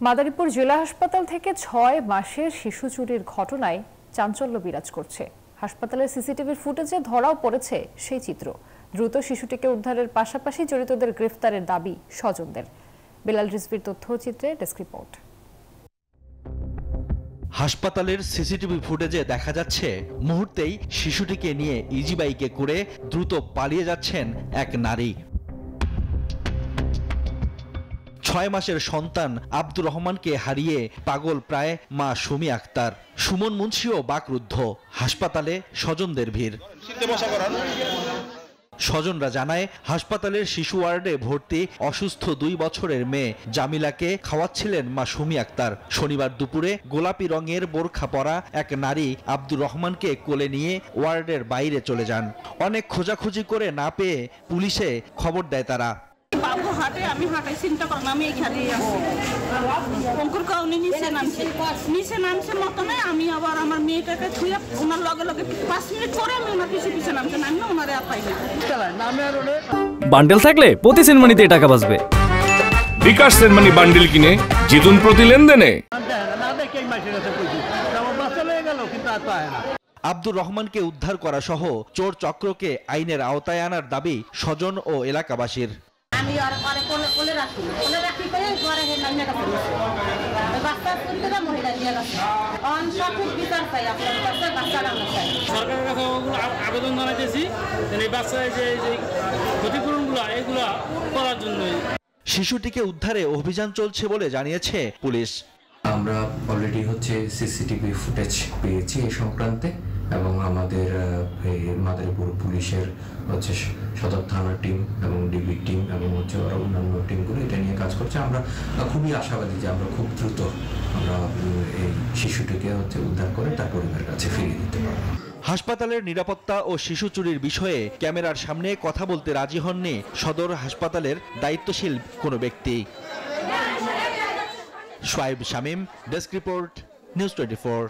মাদারীপুর জেলা হাসপাতাল থেকে ৬ মাসের শিশু চুরির ঘটনায় চাঞ্চল্য বিরাজ করছে। হাসপাতালের সিসিটিভির ফুটেজে ধরাও পড়েছে সেই চিত্র। দ্রুত শিশুটিকে উদ্ধারের পাশাপাশি জড়িতদের গ্রেফতারের দাবি স্বজনদের। বেলাল রিজভির তথ্যচিত্রে ডেস্ক রিপোর্ট। হাসপাতালের সিসিটিভি ফুটেজে দেখা যাচ্ছে মুহূর্তেই শিশুটিকে নিয়ে ইজি বাইকে করে দ্রুত পালিয়ে যাচ্ছেন এক নারী। ৬ মাসের সন্তান আব্দুর রহমানকে হারিয়ে পাগল প্রায় মা সুমি আক্তার। সুমন মুন্সিও বাকরুদ্ধ। হাসপাতালে স্বজনদের ভিড়। স্বজনরা জানায়, হাসপাতালের শিশু ওয়ার্ডে ভর্তি অসুস্থ 2 বছরের মেয়ে জামিলাকে খাওয়াচ্ছিলেন মা সুমি আক্তার। শনিবার দুপুরে গোলাপি রঙের বোরখা পরা এক নারী আব্দুর রহমানকে কোলে নিয়ে ওয়ার্ডের বাইরে চলে যান। অনেক খোঁজাখুঁজি করে না পেয়ে পুলিশে খবর দেয় তারা। বাবু হাটে আমি হাঁটাই চিন্তা করলাম আমি এখানেই আছি। অঙ্কুর কাউনি নিচে নামছে মতনে আমি আবার আমার মেয়েটাকে ছুঁয়ে ওনার লগে লগে 5 মিনিট পরে আমি ওনার পিছে নামছে না, আমি ওনারে আর পাই না। বান্ডেল থাকলে প্রতি সেনমানিতে টাকা বাঁচবে। বিকাশ সেনমানি বান্ডেল কিনে জিতুন প্রতি লেনদেনে। আব্দুর রহমানকে উদ্ধার করা সহ চোর চক্রকে আইনের আওতায় আনার দাবি স্বজন ও এলাকাবাসীর। আমি আর কোলে রাখি করে ঘরে হে নাইনাটা করি বাচ্চা শুনতে মহিলা দিয়ে গেছে অন সঠিক বিচার চাই আপনার কাছে বাচ্চারা চাই। সরকারের কাছে আবেদন জানাইতেছি এই বাচ্চার যে ক্ষতিপূরণগুলো এগুলো করার জন্য। শিশুটিকে উদ্ধারে অভিযান চলছে বলে জানিয়েছে পুলিশ। আমরা অলরেডি সিসিটিভি ফুটেজ পেয়েছি এই সংক্রান্তে এবং আমাদের মাদারীপুর পুলিশের সদর থানার টিম এবং ডিবি টিম এবং আরো অন্যান্য টিমগুলো এটা নিয়ে কাজ করছে। আমরা খুবই আশাবাদী যে আমরা খুব দ্রুত আমরা এই শিশুটিকে উদ্ধার করে তার পরিবারের কাছে ফিরিয়ে দিতে পারব। হাসপাতালের নিরাপত্তা ও শিশু চুরির বিষয়ে ক্যামেরার সামনে কথা বলতে রাজি হননি সদর হাসপাতালের দায়িত্বশীল কোনো ব্যক্তি। Shoaib Shamim, desk report, news 24।